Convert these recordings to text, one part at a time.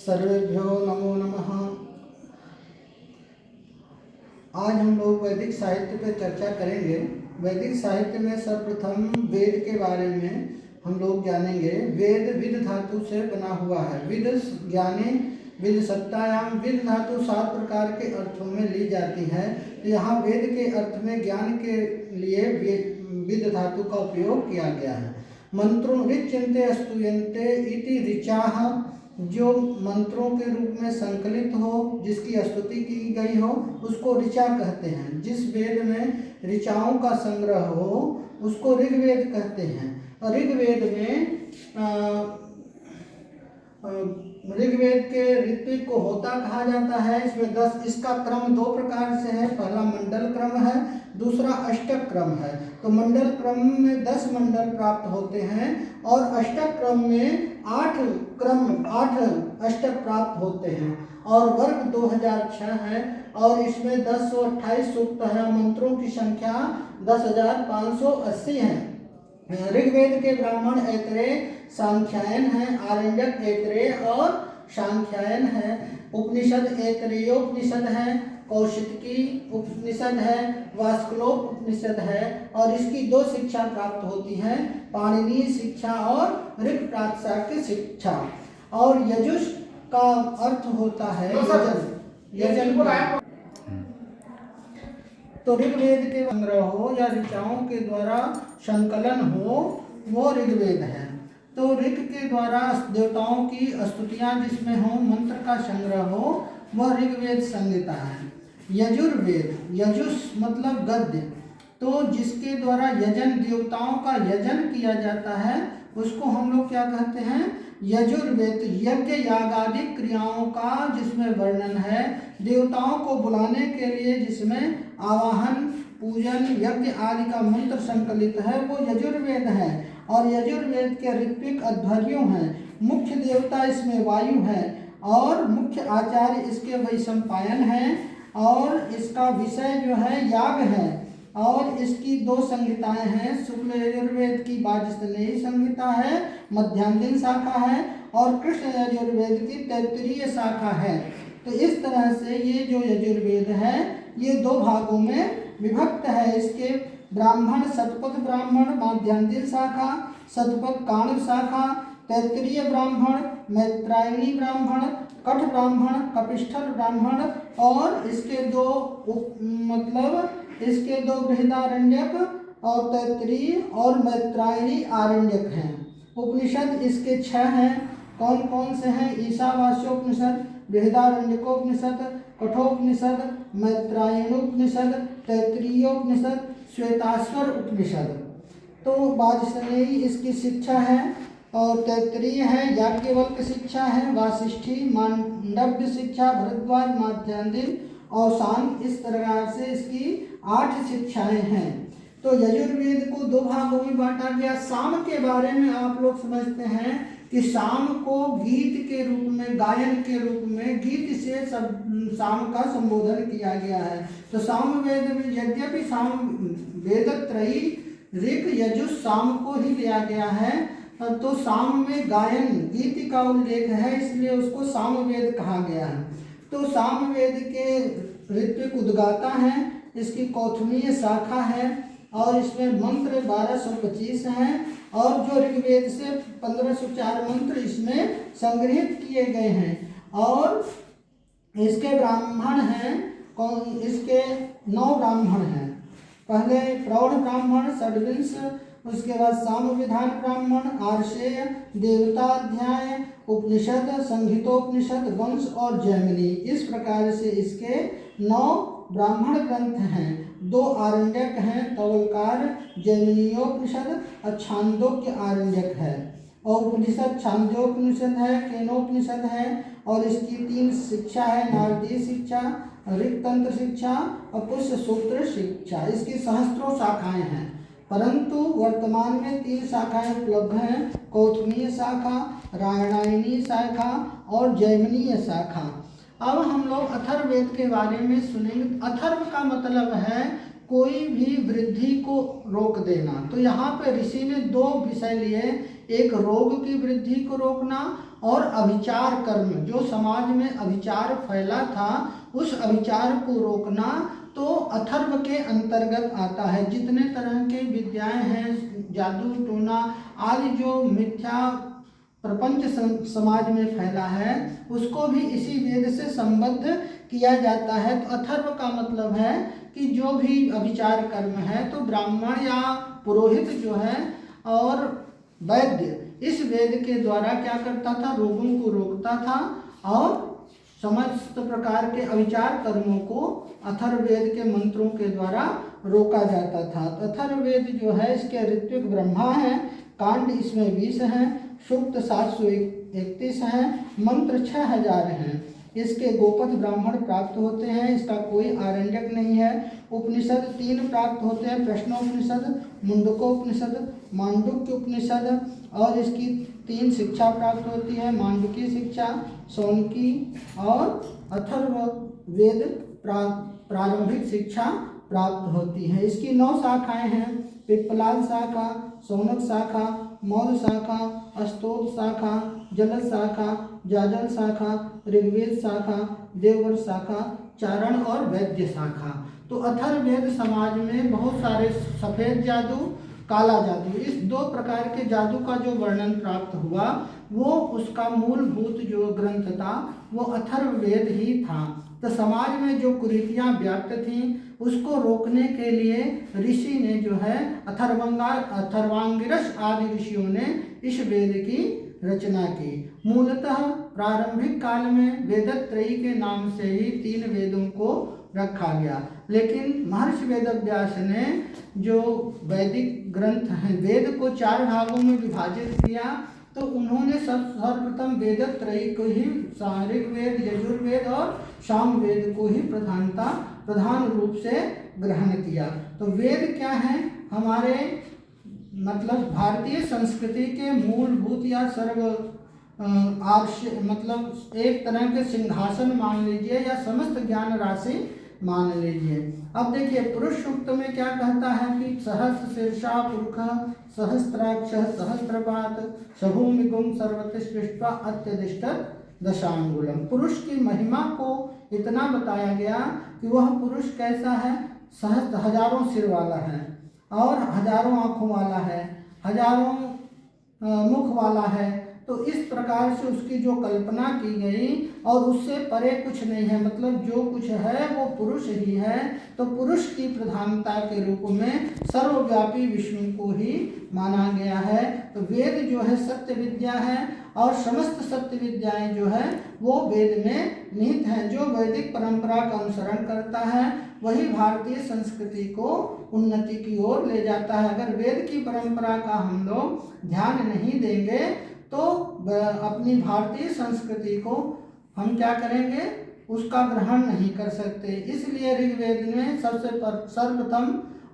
सर्वेभ्यो नमो नमः। आज हम लोग वैदिक साहित्य पर चर्चा करेंगे। वैदिक साहित्य में सर्वप्रथम वेद के बारे में हम लोग जानेंगे। वेद विद धातु से बना हुआ है। विद ज्ञाने विद सत्तायाम। विद धातु 7 प्रकार के अर्थों में ली जाती है। यहाँ वेद के अर्थ में ज्ञान के लिए विद धातु का उपयोग किया गया है। मंत्रों ऋच्यन्ते स्तूयन्ते इति ऋचाः, जो मंत्रों के रूप में संकलित हो, जिसकी स्तुति की गई हो, उसको ऋचा कहते हैं। जिस वेद में ऋचाओं का संग्रह हो उसको ऋग्वेद कहते हैं। और ऋग्वेद के ऋत्विक को होता कहा जाता है। इसमें 10, इसका क्रम 2 प्रकार से है। पहला मंडल क्रम है, दूसरा अष्टक क्रम है। तो मंडल क्रम में 10 मंडल प्राप्त होते हैं और अष्टक क्रम में 8 अष्टक प्राप्त होते हैं। और वर्ग 2006 है और इसमें 1028 सूक्त है। मंत्रों की संख्या 10,580 है। ऋग्वेद के ब्राह्मण ऐतरेय सांख्यायन है, आरण्यक ऐतरेय और सांख्यायन है। उपनिषद ऐतरेयोपनिषद है, कौशिकी उपनिषद है, वास्कलोक उपनिषद है। और इसकी 2 शिक्षा प्राप्त होती है, पाणिनीय शिक्षा और ऋक् प्रातिशाख्य शिक्षा। और यजुष का अर्थ होता है यजन। तो ऋग्वेद के संग्रह हो या ऋचाओं के द्वारा संकलन हो वो ऋग्वेद है। तो ऋक् के द्वारा देवताओं की स्तुतियाँ जिसमें हो, मंत्र का संग्रह हो, वह ऋग्वेद संहिता है। यजुर्वेद, यजुष मतलब गद्य, तो जिसके द्वारा यजन, देवताओं का यजन किया जाता है उसको हम लोग क्या कहते हैं? यजुर्वेद। यज्ञ यागादि क्रियाओं का जिसमें वर्णन है, देवताओं को बुलाने के लिए जिसमें आवाहन, पूजन, यज्ञ आदि का मंत्र संकलित है, वो यजुर्वेद है। और यजुर्वेद के ऋत्विक अध्वर्यों हैं। मुख्य देवता इसमें वायु है और मुख्य आचार्य इसके वैशंपायन हैं। और इसका विषय जो है याग है। और इसकी 2 संहिताएं हैं। शुक्ल यजुर्वेद की वाजस्नेयी संहिता है, मध्यांदिन शाखा है, और कृष्ण यजुर्वेद की तैत्तिरीय शाखा है। तो इस तरह से ये जो यजुर्वेद है ये 2 भागों में विभक्त है। इसके ब्राह्मण शतपथ ब्राह्मण माध्यांदिन शाखा, शतपथ काण्व शाखा, तैत्तिरीय ब्राह्मण, मैत्रायणी ब्राह्मण, कठ ब्राह्मण, कपिष्ठल ब्राह्मण। और इसके 2 बृहदारण्यक और तैत्तिरीय और मैत्रायणी आरण्यक हैं। उपनिषद इसके 6 हैं। कौन कौन से हैं? ईशावास्योपनिषद, बृहदारण्यकोपनिषद, कठोपनिषद, मैत्रायणोपनिषद, तैत्तिरीयोपनिषद, श्वेताश्वर उपनिषद। तो वाजस्नेयी इसकी शिक्षा है और तैत्तिरीय है, याज्ञवल्क्य शिक्षा है, वासिष्ठी, मांडव्य शिक्षा, भरद्वाज, माध्यांदिन और शांत। इस प्रकार से इसकी 8 शिक्षाएं हैं। तो यजुर्वेद को 2 भागों में बांटा गया। साम के बारे में आप लोग समझते हैं कि साम को गीत के रूप में, गायन के रूप में, गीत से साम का संबोधन किया गया है। तो साम वेद में यद्यपि साम वेदत्रयी ऋक् यजुः साम को ही लिया गया है, तो साम में गायन, गीत का उल्लेख है, इसलिए उसको सामवेद कहा गया है। तो सामवेद के ऋत्विक उद्गाता हैं। इसकी कौथमीय शाखा है और इसमें मंत्र 1225 हैं। और जो ऋग्वेद से 1504 मंत्र इसमें संग्रहित किए गए हैं। और इसके ब्राह्मण हैं, इसके 9 ब्राह्मण हैं। पहले प्रौढ़ ब्राह्मण षड्विंश, उसके बाद साम विधान ब्राह्मण, आर्षेय, देवताध्याय, उपनिषद, संहितोपनिषद, वंश और जैमिनी। इस प्रकार से इसके 9 ब्राह्मण ग्रंथ हैं। 2 आरण्यक हैं, तवलकार जैमिनीयोपनिषद और छांदोग्य आरण्यक है। और उपनिषद छांदोपनिषद है, केनोपनिषद है। और इसकी 3 शिक्षा है, नारदीय शिक्षा, ऋक्तंत्र शिक्षा और पुष्य सूत्र शिक्षा। इसकी सहस्त्रों शाखाएं हैं, परंतु वर्तमान में 3 शाखाएं उपलब्ध हैं, कौथमीय शाखा, रामायणी शाखा और जैमिनीय शाखा। अब हम लोग अथर्ववेद के बारे में सुनेंगे। अथर्व का मतलब है कोई भी वृद्धि को रोक देना। तो यहाँ पे ऋषि ने 2 विषय लिए, एक रोग की वृद्धि को रोकना और अभिचार कर्म, जो समाज में अभिचार फैला था उस अभिचार को रोकना तो अथर्व के अंतर्गत आता है। जितने तरह के विद्याएं हैं, जादू टोना आदि जो मिथ्या प्रपंच समाज में फैला है उसको भी इसी वेद से संबद्ध किया जाता है। तो अथर्व का मतलब है कि जो भी अभिचार कर्म है, तो ब्राह्मण या पुरोहित जो है और वैद्य इस वेद के द्वारा क्या करता था, रोगों को रोकता था और समस्त प्रकार के अभिचार कर्मों को अथर्ववेद के मंत्रों के द्वारा रोका जाता था। तो अथर्ववेद जो है इसके ऋत्विक ब्रह्मा है, कांड इसमें 20 हैं, सूक्त 731 हैं, मंत्र 6000 हैं। इसके गोपद ब्राह्मण प्राप्त होते हैं, इसका कोई आरण्यक नहीं है। उपनिषद 3 प्राप्त होते हैं, प्रश्नोपनिषद, मुंडकोपनिषद, मांडुक्य उपनिषद, और इसकी 3 शिक्षा प्राप्त होती है, मांडुकी शिक्षा, शौनकी और अथर्ववेद प्रारंभिक शिक्षा प्राप्त होती है। इसकी 9 शाखाएं हैं, पिप्पलाद शाखा, शौनक शाखा, मौल शाखा, अस्तोत शाखा, जलद शाखा, जाजल शाखा, ऋग्वेद शाखा, देवव्रत शाखा, चारण और वैद्य शाखा। तो अथर्ववेद समाज में बहुत सारे सफ़ेद जादू, काला जादू, इस 2 प्रकार के जादू का जो वर्णन प्राप्त हुआ वो उसका मूलभूत जो ग्रंथ था वो अथर्ववेद ही था। तो समाज में जो कुरीतियाँ व्याप्त थीं उसको रोकने के लिए ऋषि ने जो है अथर्वांगिरस आदि ऋषियों ने इस वेद की रचना की। मूलतः प्रारंभिक काल में वेदत्रयी के नाम से ही 3 वेदों को रखा गया, लेकिन महर्षि वेदव्यास ने जो वैदिक ग्रंथ हैं वेद को 4 भागों में विभाजित किया। तो उन्होंने सर्वप्रथम वेदत्रयी को ही, ऋग्वेद, यजुर्वेद और सामवेद को ही प्रधान रूप से ग्रहण किया। तो वेद क्या है, हमारे मतलब भारतीय संस्कृति के मूलभूत या सर्व मतलब एक तरह के सिंहासन मान लीजिए या समस्त ज्ञान राशि मान लीजिए। अब देखिए पुरुष सूक्त में क्या कहता है कि सहस्र शीर्षा पुरुष सहस्त्राक्ष सहस्त्रपात सभूमिगुम सर्वतिष्ठा अत्यधिष्ठ दशांगुलम। पुरुष की महिमा को इतना बताया गया कि वह पुरुष कैसा है, सहस्त्र हजारों सिर वाला है और हजारों आँखों वाला है, हजारों मुख वाला है। तो इस प्रकार से उसकी जो कल्पना की गई और उससे परे कुछ नहीं है, मतलब जो कुछ है वो पुरुष ही है। तो पुरुष की प्रधानता के रूप में सर्वव्यापी विष्णु को ही माना गया है। तो वेद जो है सत्य विद्या है और समस्त सत्य विद्याएं जो है वो वेद में निहित हैं। जो वैदिक परंपरा का अनुसरण करता है वही भारतीय संस्कृति को उन्नति की ओर ले जाता है। अगर वेद की परंपरा का हम लोग ध्यान नहीं देंगे तो अपनी भारतीय संस्कृति को हम क्या करेंगे, उसका ग्रहण नहीं कर सकते। इसलिए ऋग्वेद ने सर्वप्रथम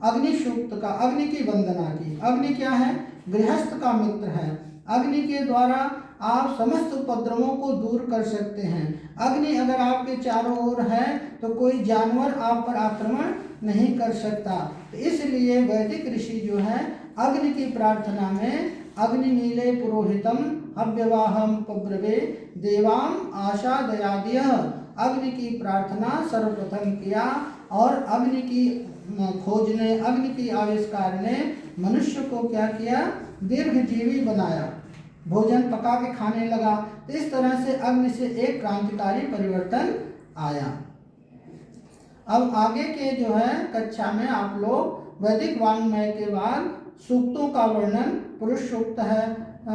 अग्नि सूक्त का, अग्नि की वंदना की। अग्नि क्या है, गृहस्थ का मित्र है। अग्नि के द्वारा आप समस्त उपद्रवों को दूर कर सकते हैं। अग्नि अगर आपके चारों ओर है तो कोई जानवर आप पर आक्रमण नहीं कर सकता। तो इसलिए वैदिक ऋषि जो है अग्नि की प्रार्थना में अग्निमीले पुरोहितम अव्यवाहम पब्रवे देवाम आशा दयादिय, अग्नि की प्रार्थना सर्वप्रथम किया और अग्नि की खोज ने, अग्नि की आविष्कार ने मनुष्य को क्या किया, दीर्घजीवी बनाया, भोजन पका के खाने लगा। तो इस तरह से अग्नि से एक क्रांतिकारी परिवर्तन आया। अब आगे के जो है कक्षा में आप लोग वैदिक वाङ्मय के बाद सूक्तों का वर्णन, पुरुष सूक्त है,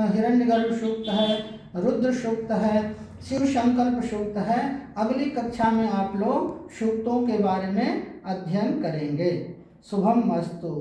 हिरण्यगर्भ सूक्त है, रुद्र सूक्त है, शिव संकल्प सूक्त है। अगली कक्षा में आप लोग सूक्तों के बारे में अध्ययन करेंगे। शुभम मस्तु।